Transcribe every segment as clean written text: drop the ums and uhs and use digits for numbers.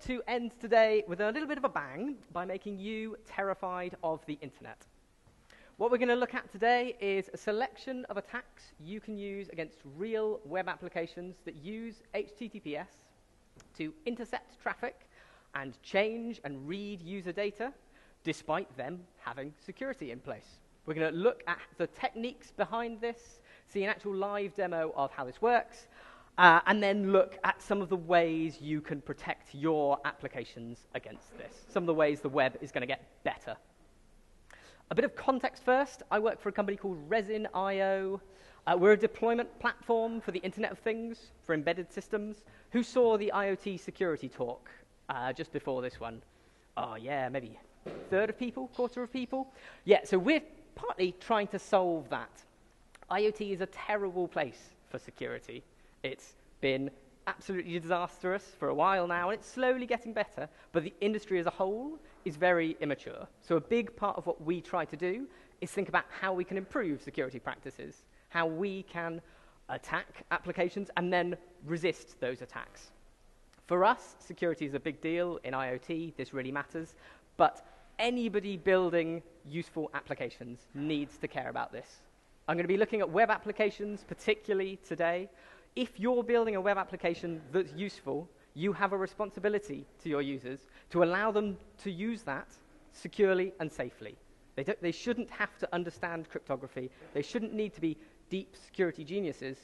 to end today with a little bit of a bang by making you terrified of the internet. What we're going to look at today is a selection of attacks you can use against real web applications that use HTTPS to intercept traffic and change and read user data, despite them having security in place. We're going to look at the techniques behind this, see an actual live demo of how this works, and then look at some of the ways you can protect your applications against this, some of the ways the web is going to get better. A bit of context first. I work for a company called Resin.io. We're a deployment platform for the Internet of Things, for embedded systems. Who saw the IoT security talk just before this one? Oh, yeah, maybe a third of people, quarter of people? Yeah, so we're partly trying to solve that. IoT is a terrible place for security. It's been absolutely disastrous for a while now, and it's slowly getting better, but the industry as a whole is very immature. So a big part of what we try to do is think about how we can improve security practices, how we can attack applications and then resist those attacks. For us, security is a big deal in IoT. This really matters. But anybody building useful applications needs to care about this. I'm going to be looking at web applications particularly today. If you're building a web application that's useful, you have a responsibility to your users to allow them to use that securely and safely. They shouldn't have to understand cryptography. They shouldn't need to be deep security geniuses.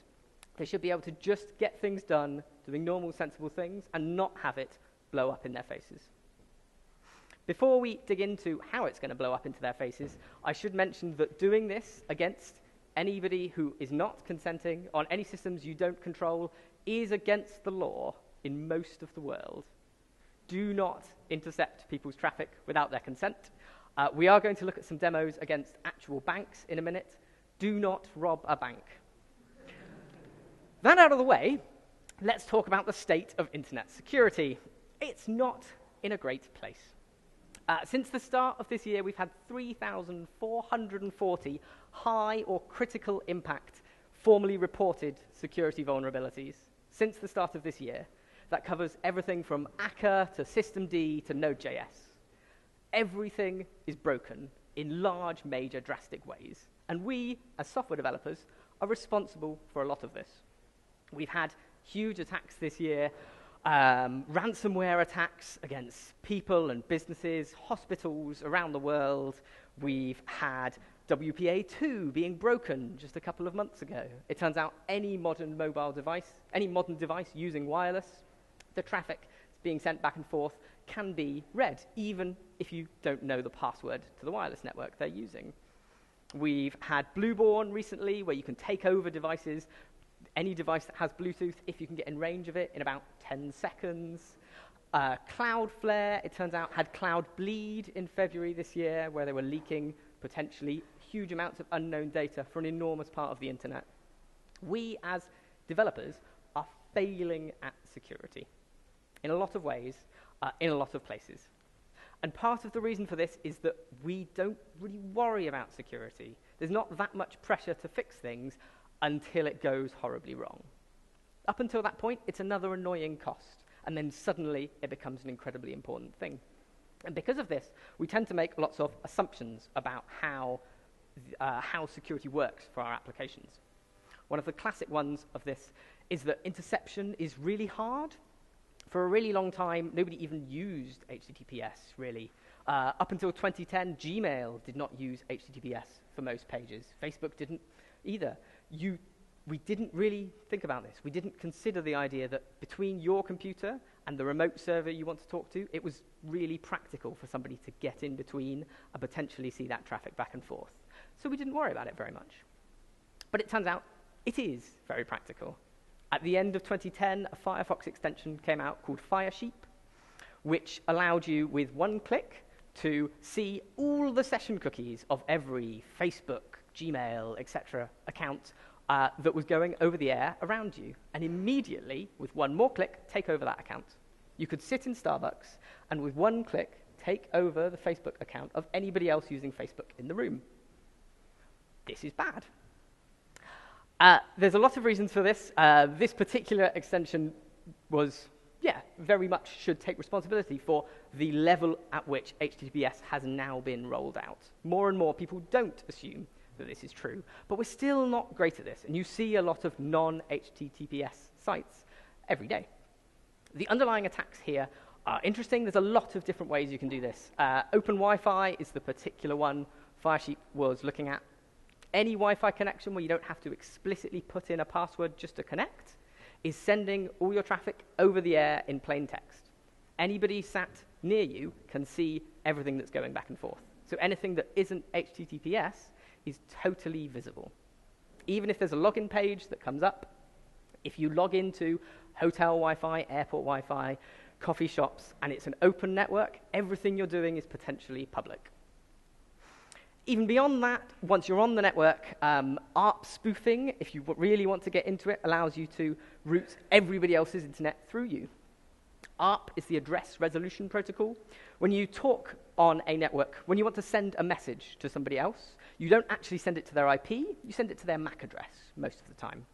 They should be able to just get things done, doing normal, sensible things, and not have it blow up in their faces. Before we dig into how it's going to blow up into their faces, I should mention that doing this against anybody who is not consenting on any systems you don't control is against the law in most of the world. Do not intercept people's traffic without their consent. We are going to look at some demos against actual banks in a minute. Do not rob a bank. That out of the way, let's talk about the state of internet security. It's not in a great place. Since the start of this year, we've had 3,440 high or critical impact formally reported security vulnerabilities since the start of this year. That covers everything from ACA to systemd to Node.js. Everything is broken in large, major, drastic ways. And we, as software developers, are responsible for a lot of this. We've had huge attacks this year, ransomware attacks against people and businesses, hospitals around the world. We've had WPA2 being broken just a couple of months ago. It turns out any modern mobile device, any modern device using wireless, the traffic being sent back and forth can be read, even if you don't know the password to the wireless network they're using. We've had Blueborn recently, where you can take over devices, any device that has Bluetooth, if you can get in range of it, in about 10 seconds. Cloudflare, it turns out, had Cloud Bleed in February this year, where they were leaking potentially huge amounts of unknown data for an enormous part of the internet. We, as developers, are failing at security in a lot of ways, in a lot of places. And part of the reason for this is that we don't really worry about security. There's not that much pressure to fix things until it goes horribly wrong. Up until that point, it's another annoying cost, and then suddenly it becomes an incredibly important thing. And because of this, we tend to make lots of assumptions about how security works for our applications. One of the classic ones of this is that interception is really hard. For a really long time, nobody even used HTTPS, really. Up until 2010, Gmail did not use HTTPS for most pages. Facebook didn't either. We didn't really think about this. We didn't consider the idea that between your computer and the remote server you want to talk to, it was really practical for somebody to get in between and potentially see that traffic back and forth. So we didn't worry about it very much. But it turns out it is very practical. At the end of 2010, a Firefox extension came out called Firesheep, which allowed you, with one click, to see all the session cookies of every Facebook, Gmail, etc. account that was going over the air around you, and immediately, with one more click, take over that account. You could sit in Starbucks and with one click take over the Facebook account of anybody else using Facebook in the room. This is bad. There's a lot of reasons for this. This particular extension was, yeah, very much should take responsibility for the level at which HTTPS has now been rolled out. More and more people don't assume that this is true, but we're still not great at this, and you see a lot of non-HTTPS sites every day. The underlying attacks here are interesting. There's a lot of different ways you can do this. Open Wi-Fi is the particular one Firesheep was looking at. Any Wi-Fi connection where you don't have to explicitly put in a password just to connect is sending all your traffic over the air in plain text. Anybody sat near you can see everything that's going back and forth. So anything that isn't HTTPS is totally visible. Even if there's a login page that comes up, if you log into hotel Wi-Fi, airport Wi-Fi, coffee shops, and it's an open network, everything you're doing is potentially public. Even beyond that, once you're on the network, ARP spoofing, if you really want to get into it, allows you to route everybody else's internet through you. ARP is the address resolution protocol. When you talk on a network, when you want to send a message to somebody else, you don't actually send it to their IP, you send it to their MAC address most of the time.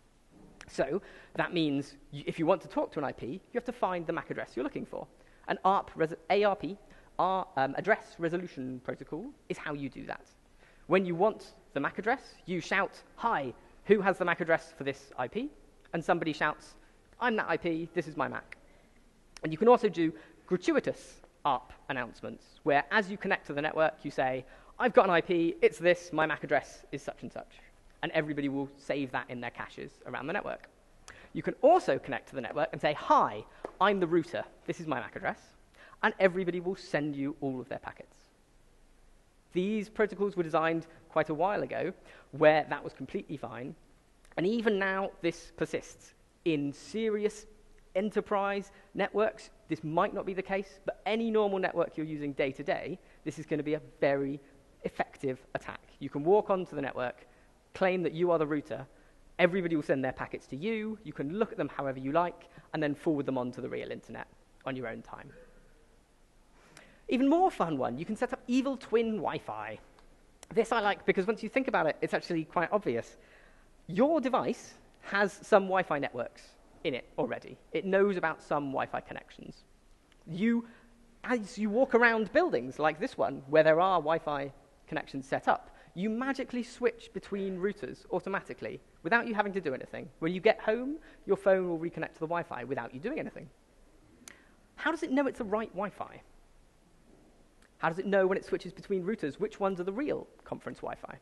So that means if you want to talk to an IP, you have to find the MAC address you're looking for. An ARP address resolution protocol is how you do that. When you want the MAC address, you shout, "Hi, who has the MAC address for this IP?" And somebody shouts, "I'm that IP, this is my MAC." And you can also do gratuitous ARP announcements, where as you connect to the network, you say, "I've got an IP, it's this, my MAC address is such and such." And everybody will save that in their caches around the network. You can also connect to the network and say, "Hi, I'm the router, this is my MAC address," and everybody will send you all of their packets. These protocols were designed quite a while ago, where that was completely fine, and even now this persists. In serious enterprise networks, this might not be the case, but any normal network you're using day to day, this is going to be a very effective attack. You can walk onto the network, claim that you are the router, everybody will send their packets to you, you can look at them however you like, and then forward them onto the real internet on your own time. Even more fun one, you can set up evil twin Wi-Fi. This I like because once you think about it, it's actually quite obvious. Your device has some Wi-Fi networks in it already. It knows about some Wi-Fi connections. As you walk around buildings like this one, where there are Wi-Fi connections set up, you magically switch between routers automatically without you having to do anything. When you get home, your phone will reconnect to the Wi-Fi without you doing anything. How does it know it's the right Wi-Fi? How does it know when it switches between routers which ones are the real conference Wi-Fi?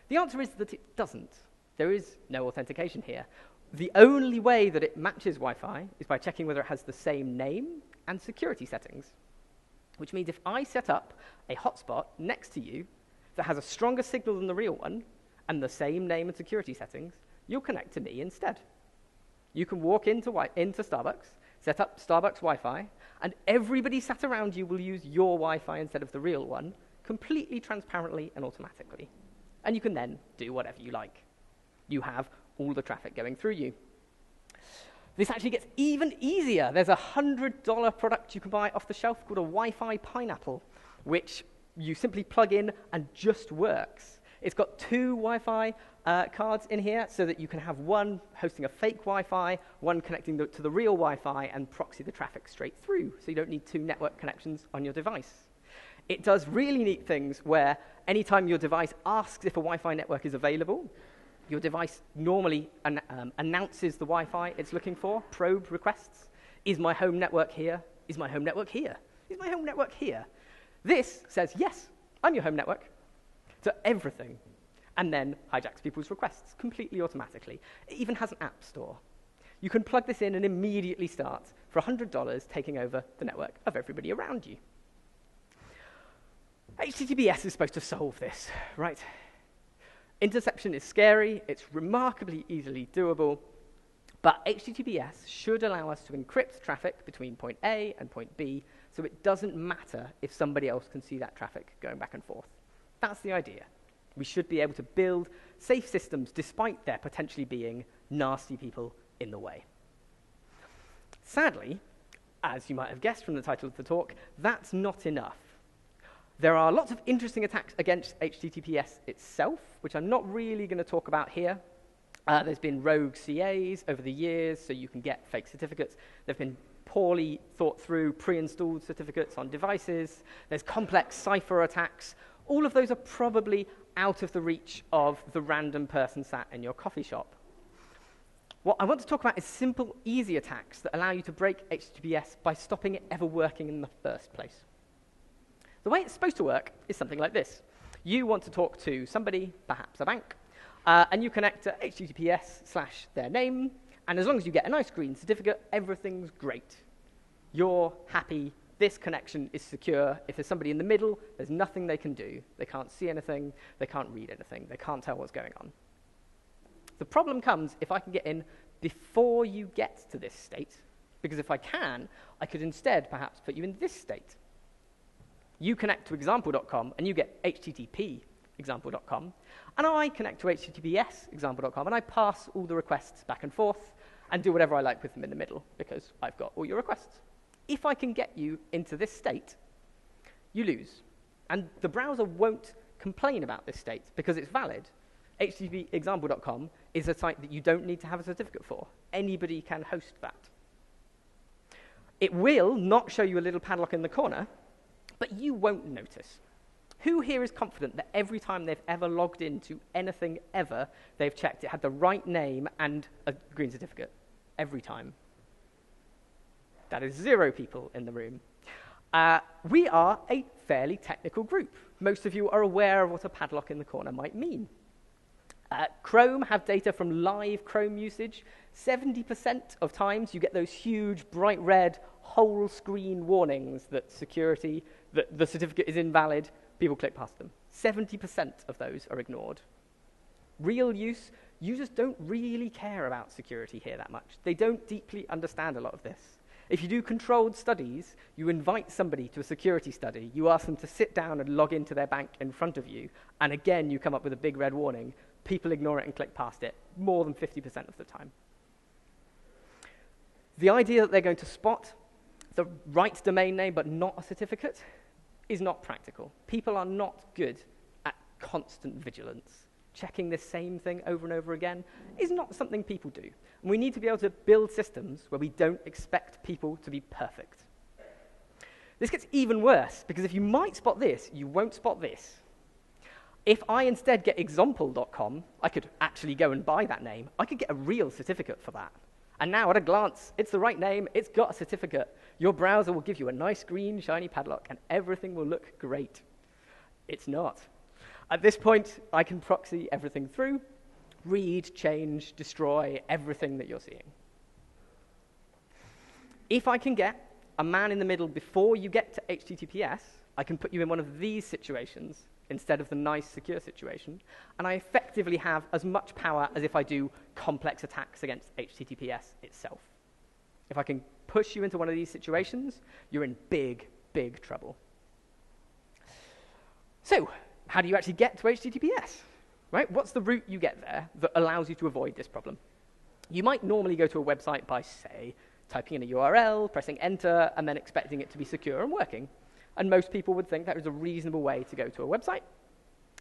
The answer is that it doesn't. There is no authentication here. The only way that it matches Wi-Fi is by checking whether it has the same name and security settings, which means if I set up a hotspot next to you that has a stronger signal than the real one and the same name and security settings, you'll connect to me instead. You can walk into Starbucks, set up Starbucks Wi-Fi, and everybody sat around you will use your Wi-Fi instead of the real one, completely transparently and automatically. And you can then do whatever you like. You have all the traffic going through you. This actually gets even easier. There's a $100 product you can buy off the shelf called a Wi-Fi Pineapple, which you simply plug in and just works. It's got two Wi-Fi cards in here so that you can have one hosting a fake Wi-Fi, one connecting to the real Wi-Fi and proxy the traffic straight through, so you don't need two network connections on your device. It does really neat things where anytime your device asks if a Wi-Fi network is available, your device normally announces the Wi-Fi it's looking for, probe requests. Is my home network here? Is my home network here? Is my home network here? This says, yes, I'm your home network, to everything, and then hijacks people's requests completely automatically. It even has an app store. You can plug this in and immediately start, for $100, taking over the network of everybody around you. HTTPS is supposed to solve this, right? Interception is scary, it's remarkably easily doable, but HTTPS should allow us to encrypt traffic between point A and point B, so it doesn't matter if somebody else can see that traffic going back and forth. That's the idea. We should be able to build safe systems despite there potentially being nasty people in the way. Sadly, as you might have guessed from the title of the talk, that's not enough. There are lots of interesting attacks against HTTPS itself, which I'm not really going to talk about here. There's been rogue CAs over the years, so you can get fake certificates. There have been poorly thought through pre-installed certificates on devices. There's complex cipher attacks. All of those are probably out of the reach of the random person sat in your coffee shop. What I want to talk about is simple, easy attacks that allow you to break HTTPS by stopping it ever working in the first place. The way it's supposed to work is something like this. You want to talk to somebody, perhaps a bank, and you connect to HTTPS/their name, and as long as you get a nice green certificate, everything's great. You're happy. This connection is secure. If there's somebody in the middle, there's nothing they can do. They can't see anything. They can't read anything. They can't tell what's going on. The problem comes if I can get in before you get to this state, because if I can, I could instead perhaps put you in this state. You connect to example.com, and you get HTTP example.com, and I connect to HTTPS example.com, and I pass all the requests back and forth and do whatever I like with them in the middle, because I've got all your requests. If I can get you into this state, you lose. And the browser won't complain about this state because it's valid. HTTPexample.com is a site that you don't need to have a certificate for. Anybody can host that. It will not show you a little padlock in the corner, but you won't notice. Who here is confident that every time they've ever logged into anything ever, they've checked it had the right name and a green certificate? Every time. That is 0 people in the room. We are a fairly technical group. Most of you are aware of what a padlock in the corner might mean. Chrome have data from live Chrome usage. 70% of times you get those huge, bright red, whole screen warnings that the certificate is invalid. People click past them. 70% of those are ignored. Real use, users don't really care about security here that much. They don't deeply understand a lot of this. If you do controlled studies, you invite somebody to a security study, you ask them to sit down and log into their bank in front of you, and again you come up with a big red warning. People ignore it and click past it more than 50% of the time. The idea that they're going to spot the right domain name but not a certificate is not practical. People are not good at constant vigilance. Checking the same thing over and over again is not something people do. And we need to be able to build systems where we don't expect people to be perfect. This gets even worse, because if you might spot this, you won't spot this. If I instead get example.com, I could actually go and buy that name. I could get a real certificate for that. And now, at a glance, it's the right name, it's got a certificate. Your browser will give you a nice green, shiny padlock, and everything will look great. It's not. At this point, I can proxy everything through, read, change, destroy everything that you're seeing. If I can get a man in the middle before you get to HTTPS, I can put you in one of these situations instead of the nice, secure situation, and I effectively have as much power as if I do complex attacks against HTTPS itself. If I can push you into one of these situations, you're in big, big trouble. So, how do you actually get to HTTPS? Right? What's the route you get there that allows you to avoid this problem? You might normally go to a website by, say, typing in a URL, pressing enter, and then expecting it to be secure and working. And most people would think that is a reasonable way to go to a website.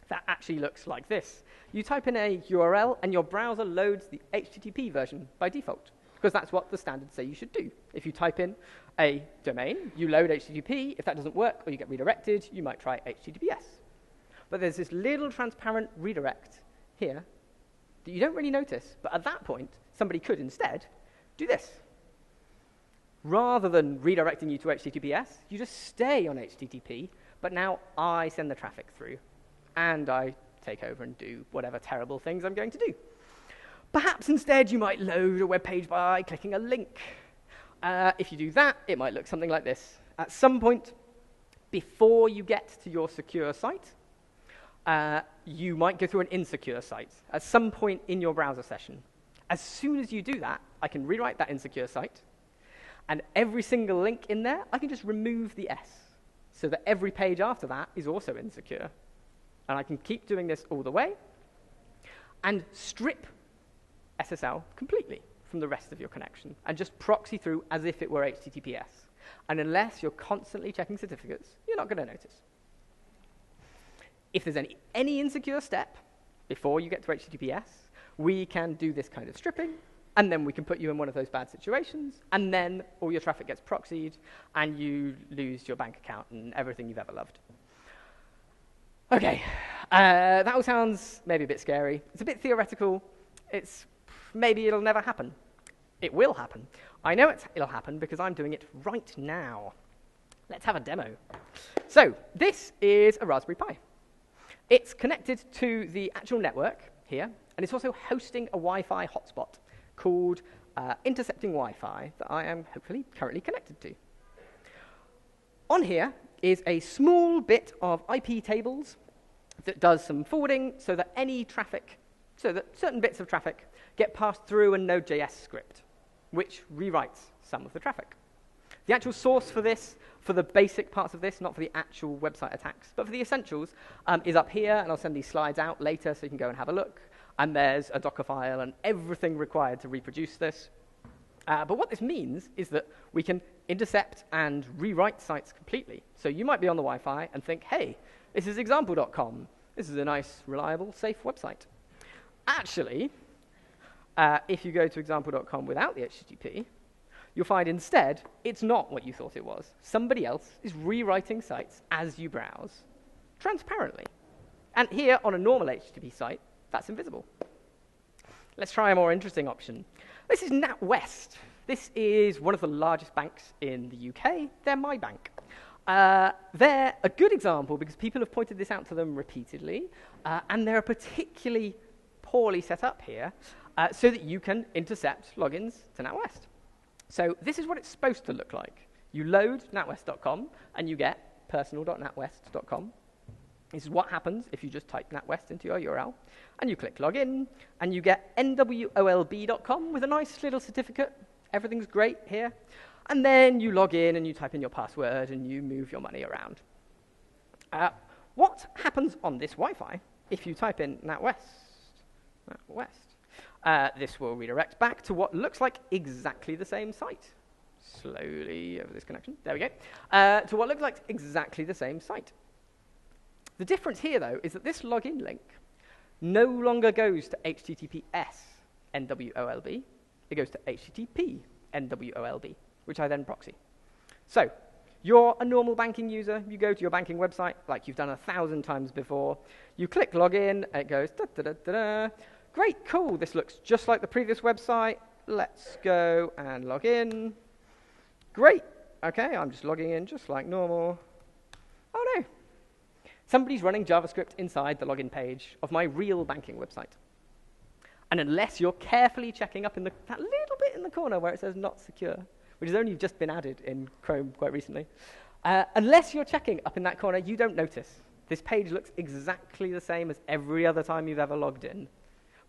That actually looks like this. You type in a URL, and your browser loads the HTTP version by default, because that's what the standards say you should do. If you type in a domain, you load HTTP. If that doesn't work or you get redirected, you might try HTTPS. But there's this little transparent redirect here that you don't really notice. But at that point, somebody could instead do this. Rather than redirecting you to HTTPS, you just stay on HTTP, but now I send the traffic through, and I take over and do whatever terrible things I'm going to do. Perhaps instead you might load a web page by clicking a link. If you do that, it might look something like this. At some point before you get to your secure site, you might go through an insecure site at some point in your browser session. As soon as you do that, I can rewrite that insecure site, and every single link in there, I can just remove the S, so that every page after that is also insecure. And I can keep doing this all the way, and strip SSL completely from the rest of your connection, and just proxy through as if it were HTTPS. And unless you're constantly checking certificates, you're not going to notice. If there's any insecure step before you get to HTTPS, we can do this kind of stripping, and then we can put you in one of those bad situations, and then all your traffic gets proxied, and you lose your bank account and everything you've ever loved. Okay, that all sounds maybe a bit scary. It's a bit theoretical. Maybe it'll never happen. It will happen. I know it'll happen because I'm doing it right now. Let's have a demo. So this is a Raspberry Pi. It's connected to the actual network here, and it's also hosting a Wi-Fi hotspot called Intercepting Wi-Fi that I am hopefully currently connected to. On here is a small bit of IP tables that does some forwarding so that certain bits of traffic get passed through a Node.js script, which rewrites some of the traffic. The actual source for this, for the basic parts of this, not for the actual website attacks, but for the essentials, is up here, and I'll send these slides out later so you can go and have a look. And there's a Docker file and everything required to reproduce this. But what this means is that we can intercept and rewrite sites completely. So you might be on the Wi-Fi and think, hey, this is example.com. This is a nice, reliable, safe website. Actually, if you go to example.com without the HTTP, you'll find instead it's not what you thought it was. Somebody else is rewriting sites as you browse, transparently. And here, on a normal HTTP site, that's invisible. Let's try a more interesting option. This is NatWest. This is one of the largest banks in the UK. They're my bank. They're a good example because people have pointed this out to them repeatedly, and they're particularly poorly set up here so that you can intercept logins to NatWest. So this is what it's supposed to look like. You load natwest.com, and you get personal.natwest.com. This is what happens if you just type NatWest into your URL, and you click login, and you get nwolb.com with a nice little certificate. Everything's great here. And then you log in, and you type in your password, and you move your money around. What happens on this Wi-Fi if you type in NatWest? This will redirect back to what looks like exactly the same site. Slowly over this connection. There we go. To what looks like exactly the same site. The difference here, though, is that this login link no longer goes to HTTPS NWOLB. It goes to HTTP NWOLB, which I then proxy. So you're a normal banking user. You go to your banking website like you've done 1,000 times before. You click login, and it goes da-da-da-da-da. Great, cool. This looks just like the previous website. Let's go and log in. Great. OK, I'm just logging in just like normal. Oh, no. Somebody's running JavaScript inside the login page of my real banking website. And unless you're carefully checking up in that little bit in the corner where it says not secure, which has only just been added in Chrome quite recently, unless you're checking up in that corner, you don't notice. This page looks exactly the same as every other time you've ever logged in.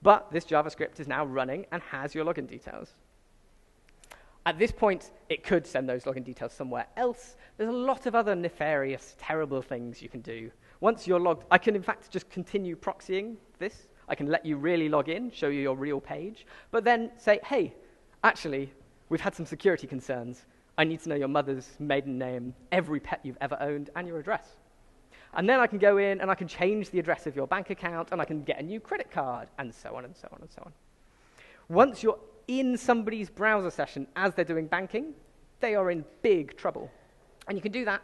But this JavaScript is now running and has your login details. At this point, it could send those login details somewhere else. There's a lot of other nefarious, terrible things you can do. Once you're logged, I can, in fact, just continue proxying this. I can let you really log in, show you your real page, but then say, hey, actually, we've had some security concerns. I need to know your mother's maiden name, every pet you've ever owned, and your address. And then I can go in and I can change the address of your bank account, and I can get a new credit card, and so on and so on and so on. Once you're in somebody's browser session as they're doing banking, they are in big trouble. And you can do that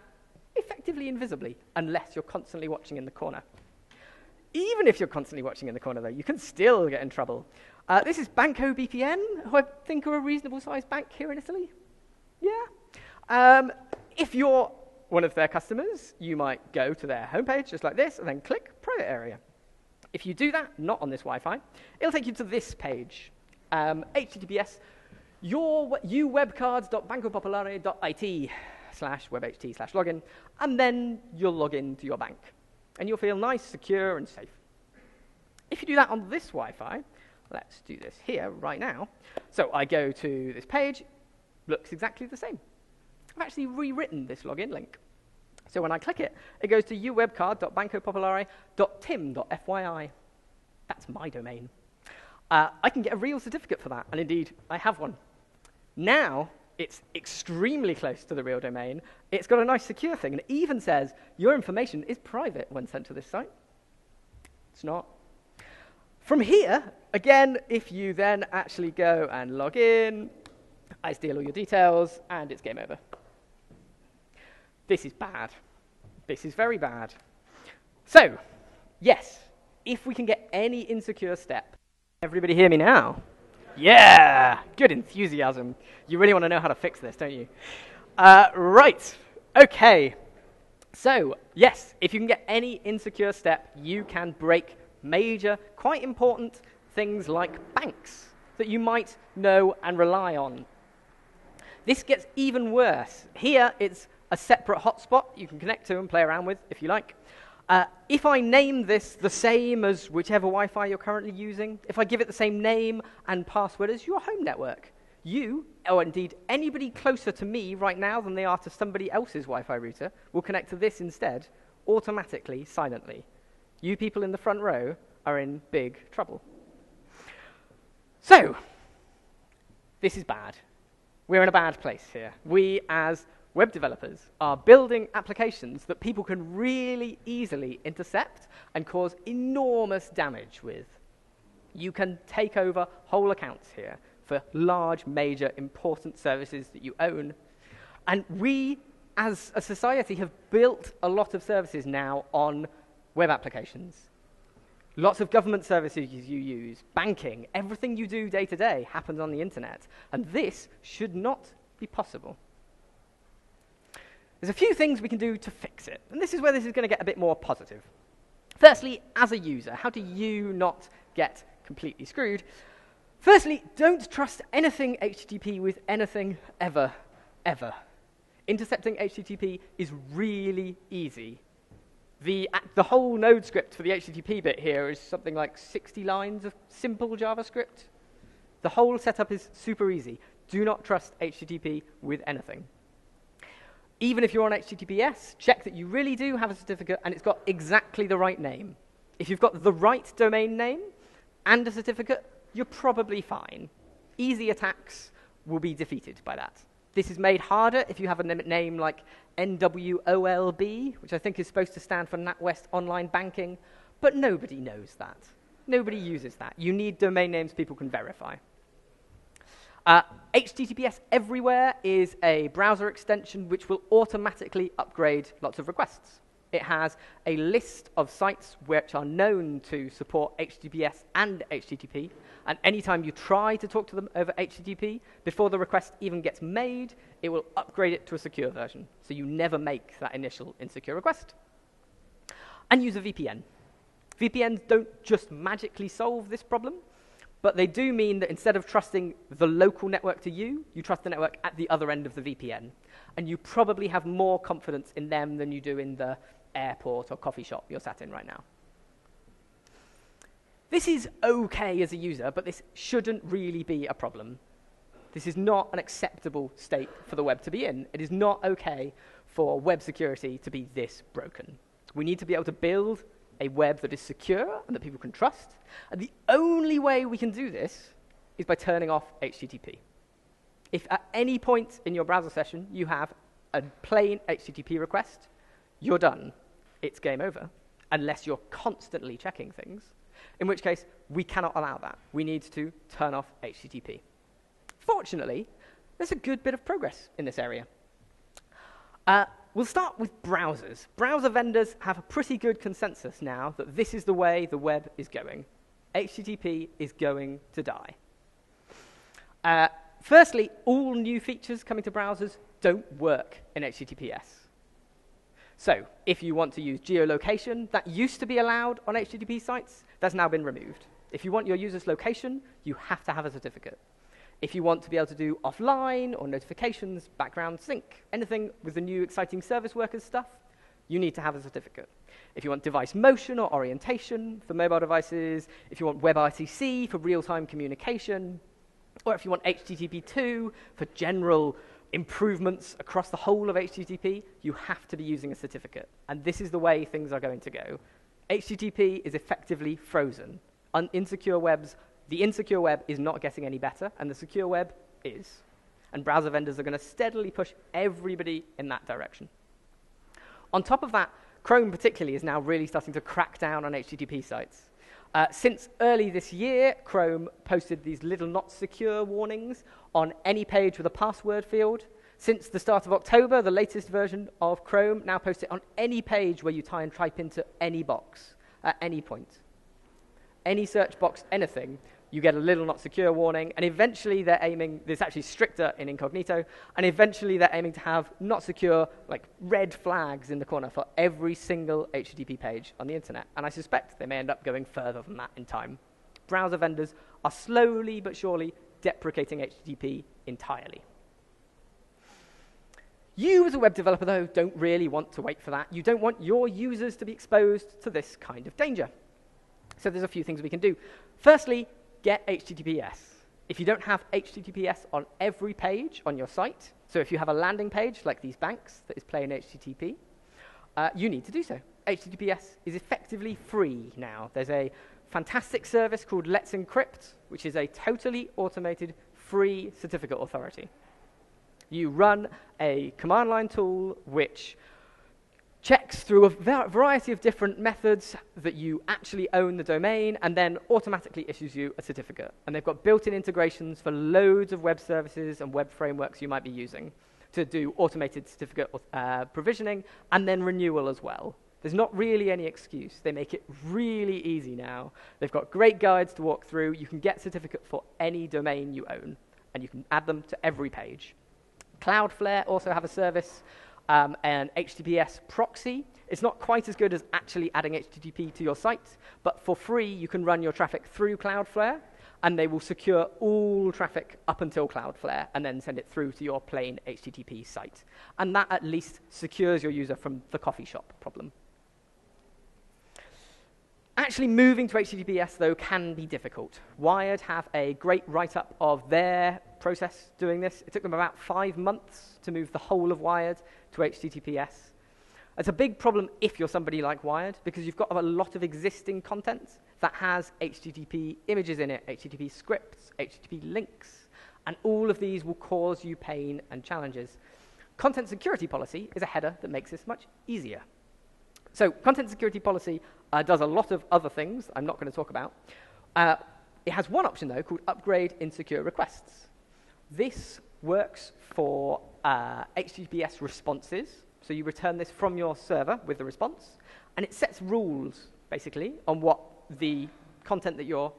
effectively invisibly, unless you're constantly watching in the corner. Even if you're constantly watching in the corner, though, you can still get in trouble. This is Banco BPN, who I think are a reasonable-sized bank here in Italy. Yeah. If you're one of their customers, you might go to their homepage, just like this, and then click Private Area. If you do that, not on this Wi-Fi, it'll take you to this page. HTTPS uwebcards.bancopopolare.it/webht/login, and then you'll log in to your bank. And you'll feel nice, secure, and safe. If you do that on this Wi-Fi, let's do this here right now. So I go to this page, looks exactly the same. I've actually rewritten this login link. So when I click it, it goes to uwebcard.bancopopolare.tim.fyi. That's my domain. I can get a real certificate for that, and indeed, I have one. Now, it's extremely close to the real domain. It's got a nice secure thing, and it even says your information is private when sent to this site. It's not. From here, Again, if you then actually go and log in, I steal all your details, and it's game over. This is bad. This is very bad. So, yes, if we can get any insecure step, everybody hear me now? Yeah, good enthusiasm. You really want to know how to fix this, don't you? Right, okay. So, yes, if you can get any insecure step, you can break major, quite important things like banks that you might know and rely on. This gets even worse. Here, it's a separate hotspot you can connect to and play around with, if you like. If I name this the same as whichever Wi-Fi you're currently using, if I give it the same name and password as your home network, you, or indeed anybody closer to me right now than they are to somebody else's Wi-Fi router, will connect to this instead, automatically, silently. You people in the front row are in big trouble. So, this is bad. We're in a bad place here. We, as web developers, are building applications that people can really easily intercept and cause enormous damage with. You can take over whole accounts here for large, major, important services that you own. And we, as a society, have built a lot of services now on web applications. Lots of government services you use, banking, everything you do day to day happens on the internet. And this should not be possible. There's a few things we can do to fix it. And this is where this is going to get a bit more positive. Firstly, as a user, how do you not get completely screwed? Firstly, don't trust anything HTTP with anything ever, ever. Intercepting HTTP is really easy. The whole node script for the HTTP bit here is something like 60 lines of simple JavaScript. The whole setup is super easy. Do not trust HTTP with anything. Even if you're on HTTPS, check that you really do have a certificate and it's got exactly the right name. If you've got the right domain name and a certificate, you're probably fine. Easy attacks will be defeated by that. This is made harder if you have a name like NWOLB, which I think is supposed to stand for NatWest Online Banking, but nobody knows that. Nobody uses that. You need domain names people can verify. HTTPS Everywhere is a browser extension which will automatically upgrade lots of requests. It has a list of sites which are known to support HTTPS and HTTP, and anytime you try to talk to them over HTTP, before the request even gets made, it will upgrade it to a secure version, so you never make that initial insecure request. And use a VPN. VPNs don't just magically solve this problem, but they do mean that instead of trusting the local network to you, you trust the network at the other end of the VPN. And you probably have more confidence in them than you do in the airport or coffee shop you're sat in right now. This is okay as a user, but this shouldn't really be a problem. This is not an acceptable state for the web to be in. It is not okay for web security to be this broken. We need to be able to build a web that is secure and that people can trust. And the only way we can do this is by turning off HTTP. If at any point in your browser session you have a plain HTTP request, you're done. It's game over, unless you're constantly checking things, in which case we cannot allow that. We need to turn off HTTP. Fortunately, there's a good bit of progress in this area. We'll start with browsers. Browser vendors have a pretty good consensus now that this is the way the web is going. HTTP is going to die. Firstly, all new features coming to browsers don't work in HTTPS. So, if you want to use geolocation, that used to be allowed on HTTP sites, that's now been removed. If you want your user's location, you have to have a certificate. If you want to be able to do offline or notifications, background sync, anything with the new exciting service workers stuff, you need to have a certificate. If you want device motion or orientation for mobile devices, if you want WebRTC for real-time communication, or if you want HTTP2 for general improvements across the whole of HTTP, you have to be using a certificate. And this is the way things are going to go. HTTP is effectively frozen. On insecure webs, the insecure web is not getting any better, and the secure web is. And browser vendors are going to steadily push everybody in that direction. On top of that, Chrome particularly is now really starting to crack down on HTTP sites. Since early this year, Chrome posted these little not secure warnings on any page with a password field. Since the start of October, the latest version of Chrome now posts it on any page where you try and type into any box at any point. Any search box, anything, you get a little not secure warning, and eventually they're aiming, it's actually stricter in incognito, and eventually they're aiming to have not secure, like red flags in the corner for every single HTTP page on the internet. And I suspect they may end up going further than that in time. Browser vendors are slowly but surely deprecating HTTP entirely. You, as a web developer, though, don't really want to wait for that. You don't want your users to be exposed to this kind of danger. So there's a few things we can do. Firstly, get HTTPS. If you don't have HTTPS on every page on your site, so if you have a landing page like these banks that is plain HTTP, you need to do so. HTTPS is effectively free now. There's a fantastic service called Let's Encrypt, which is a totally automated free certificate authority. You run a command line tool which checks through a variety of different methods that you actually own the domain and then automatically issues you a certificate. And they've got built-in integrations for loads of web services and web frameworks you might be using to do automated certificate provisioning and then renewal as well. There's not really any excuse. They make it really easy now. They've got great guides to walk through. You can get certificate for any domain you own, and you can add them to every page. Cloudflare also have a service, an HTTPS proxy. It's not quite as good as actually adding HTTP to your site, but for free, you can run your traffic through Cloudflare, and they will secure all traffic up until Cloudflare, and then send it through to your plain HTTP site. And that at least secures your user from the coffee shop problem. Actually moving to HTTPS, though, can be difficult. Wired have a great write-up of their process doing this. It took them about 5 months to move the whole of Wired to HTTPS. It's a big problem if you're somebody like Wired, because you've got a lot of existing content that has HTTP images in it, HTTP scripts, HTTP links, and all of these will cause you pain and challenges. Content security policy is a header that makes this much easier. So content security policy does a lot of other things I'm not going to talk about. It has one option, though, called upgrade insecure requests. This works for HTTPS responses. So you return this from your server with the response, and it sets rules, basically, on what the content that you're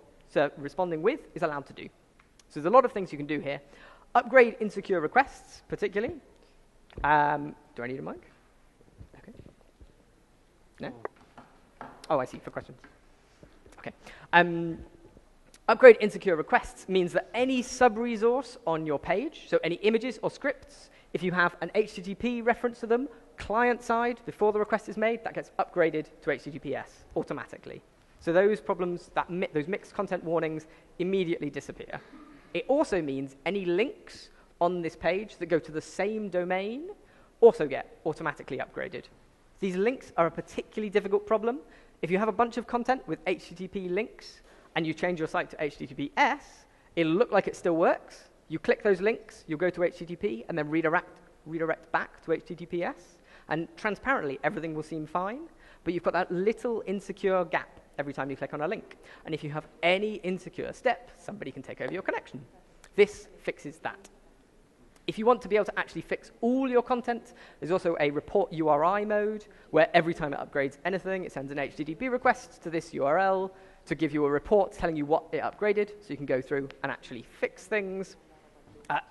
responding with is allowed to do. So there's a lot of things you can do here. Upgrade insecure requests, particularly. Do I need a mic? Okay. No? Oh, I see, for questions. Okay. Upgrade insecure requests means that any sub-resource on your page, so any images or scripts, if you have an HTTP reference to them, client-side, before the request is made, that gets upgraded to HTTPS automatically. So those problems, those mixed content warnings, immediately disappear. It also means any links on this page that go to the same domain also get automatically upgraded. These links are a particularly difficult problem. If you have a bunch of content with HTTP links and you change your site to HTTPS, it'll look like it still works. You click those links, you'll go to HTTP, and then redirect back to HTTPS. And transparently, everything will seem fine, but you've got that little insecure gap every time you click on a link. And if you have any insecure step, somebody can take over your connection. This fixes that. If you want to be able to actually fix all your content, there's also a report URI mode, where every time it upgrades anything, it sends an HTTP request to this URL to give you a report telling you what it upgraded, so you can go through and actually fix things.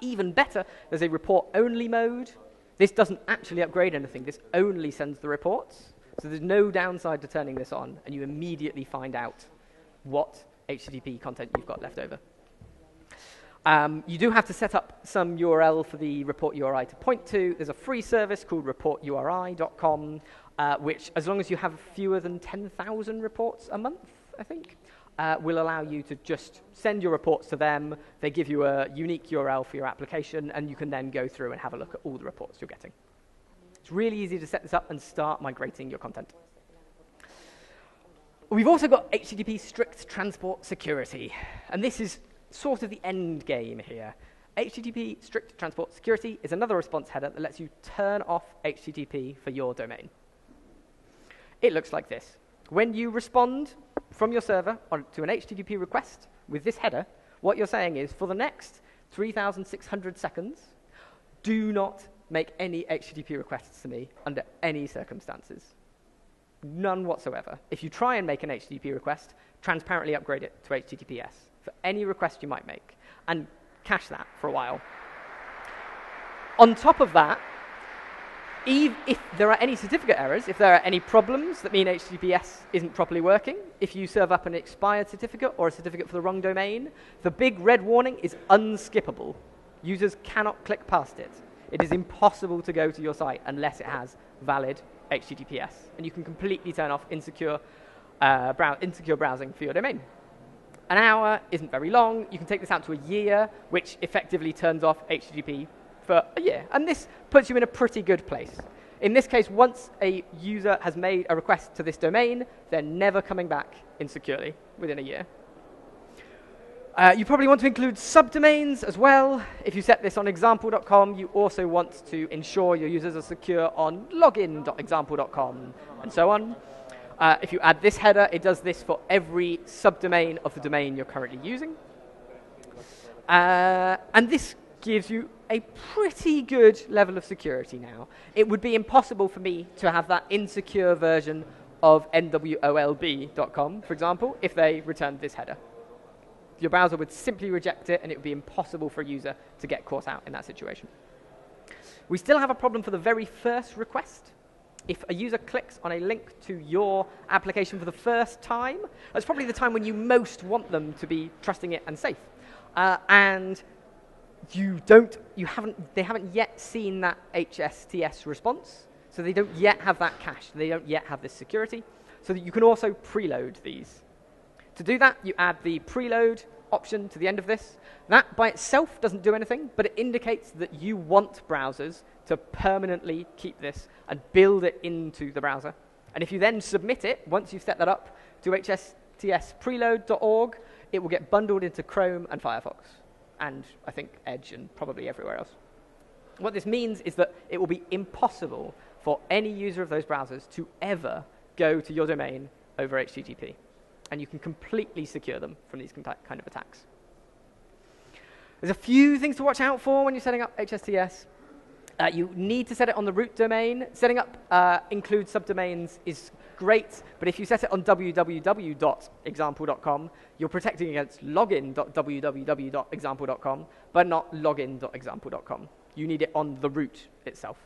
Even better, there's a report-only mode. This doesn't actually upgrade anything. This only sends the reports. So there's no downside to turning this on, and you immediately find out what HTTP content you've got left over. You do have to set up some URL for the report URI to point to. There's a free service called reporturi.com, which, as long as you have fewer than 10,000 reports a month, I think, will allow you to just send your reports to them. They give you a unique URL for your application, and you can then go through and have a look at all the reports you're getting. It's really easy to set this up and start migrating your content. We've also got HTTP strict transport security, and this is sort of the end game here. HTTP strict transport security is another response header that lets you turn off HTTP for your domain. It looks like this. When you respond from your server to an HTTP request with this header, what you're saying is, for the next 3,600 seconds, do not make any HTTP requests to me under any circumstances. None whatsoever. If you try and make an HTTP request, transparently upgrade it to HTTPS for any request you might make, and cache that for a while. On top of that, if there are any certificate errors, if there are any problems that mean HTTPS isn't properly working, if you serve up an expired certificate or a certificate for the wrong domain, the big red warning is unskippable. Users cannot click past it. It is impossible to go to your site unless it has valid HTTPS, and you can completely turn off insecure browsing for your domain. An hour isn't very long. You can take this out to a year, which effectively turns off HTTP for a year. And this puts you in a pretty good place. In this case, once a user has made a request to this domain, they're never coming back insecurely within a year. You probably want to include subdomains as well. If you set this on example.com, you also want to ensure your users are secure on login.example.com, and so on. If you add this header, it does this for every subdomain of the domain you're currently using. And this gives you a pretty good level of security now. It would be impossible for me to have that insecure version of nwolb.com, for example, if they returned this header. Your browser would simply reject it, and it would be impossible for a user to get caught out in that situation. We still have a problem for the very first request. If a user clicks on a link to your application for the first time, that's probably the time when you most want them to be trusting it and safe. And they haven't yet seen that HTTPS response, so they don't yet have that cache. They don't yet have this security, so that you can also preload these. To do that, you add the preload option to the end of this. That by itself doesn't do anything, but it indicates that you want browsers to permanently keep this and build it into the browser. And if you then submit it, once you've set that up to htttspreload.org, it will get bundled into Chrome and Firefox, and I think Edge and probably everywhere else. What this means is that it will be impossible for any user of those browsers to ever go to your domain over HTTP. And you can completely secure them from these kind of attacks. There's a few things to watch out for when you're setting up HTTPS. You need to set it on the root domain. Setting up include subdomains is great, but if you set it on www.example.com, you're protecting against login.www.example.com, but not login.example.com. You need it on the root itself.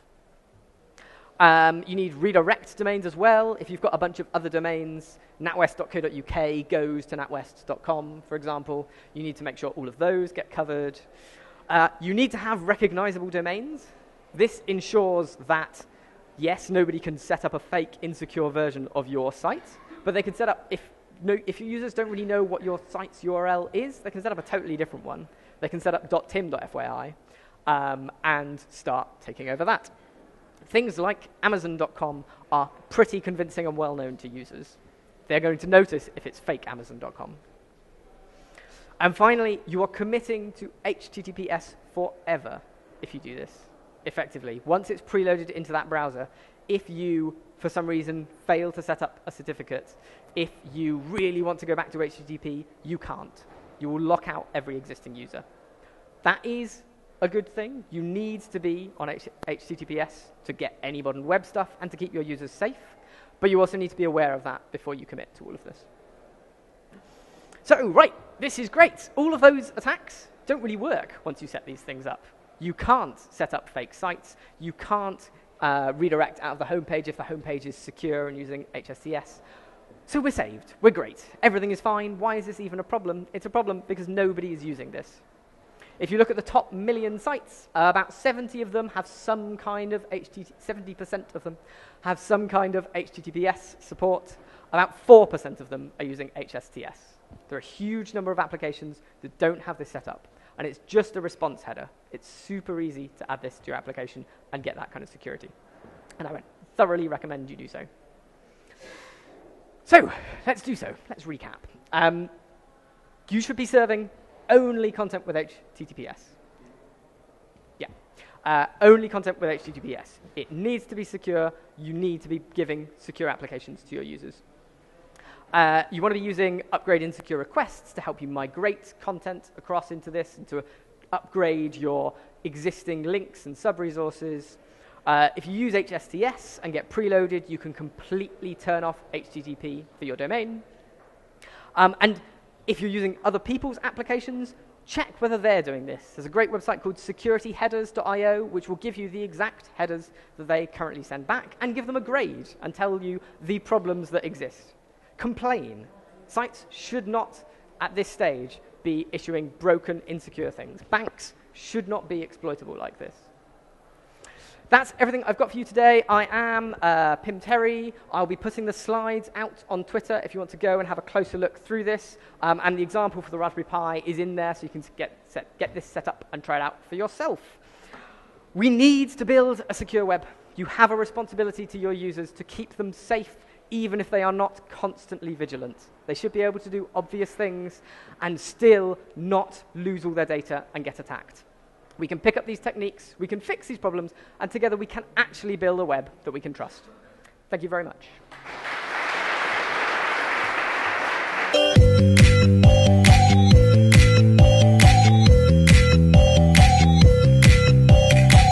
You need redirect domains as well. If you've got a bunch of other domains, natwest.co.uk goes to natwest.com, for example. You need to make sure all of those get covered. You need to have recognizable domains. This ensures that, yes, nobody can set up a fake, insecure version of your site, but they can set up, if your users don't really know what your site's URL is, they can set up a totally different one. They can set up .tim.fyi and start taking over that. Things like Amazon.com are pretty convincing and well-known to users. They're going to notice if it's fake Amazon.com. And finally, you are committing to HTTPS forever if you do this, effectively. Once it's preloaded into that browser, if you, for some reason, fail to set up a certificate, if you really want to go back to HTTP, you can't. You will lock out every existing user. That is a good thing. You need to be on HTTPS to get any modern web stuff and to keep your users safe, but you also need to be aware of that before you commit to all of this. So, right, this is great. All of those attacks don't really work once you set these things up. You can't set up fake sites. You can't redirect out of the homepage if the homepage is secure and using HTTPS. So we're saved. We're great. Everything is fine. Why is this even a problem? It's a problem because nobody is using this. If you look at the top 1 million sites, about 70% of them have some kind of HTTPS support. About 4% of them are using HTTPS. There are a huge number of applications that don't have this set up, and it's just a response header. It's super easy to add this to your application and get that kind of security. And I would thoroughly recommend you do so. So, let's do so. Let's recap. You should be serving only content with HTTPS. Yeah. Only content with HTTPS. It needs to be secure. You need to be giving secure applications to your users. You want to be using upgrade insecure requests to help you migrate content across into this, and to upgrade your existing links and sub-resources. If you use HSTS and get preloaded, you can completely turn off HTTP for your domain. And if you're using other people's applications, check whether they're doing this. There's a great website called securityheaders.io, which will give you the exact headers that they currently send back and give them a grade and tell you the problems that exist. Complain. Sites should not, at this stage, be issuing broken, insecure things. Banks should not be exploitable like this. That's everything I've got for you today. I am Pim Terry. I'll be putting the slides out on Twitter if you want to go and have a closer look through this. And the example for the Raspberry Pi is in there, so you can get this set up and try it out for yourself. We need to build a secure web. You have a responsibility to your users to keep them safe, even if they are not constantly vigilant. They should be able to do obvious things and still not lose all their data and get attacked. We can pick up these techniques, we can fix these problems, and together we can actually build a web that we can trust. Thank you very much.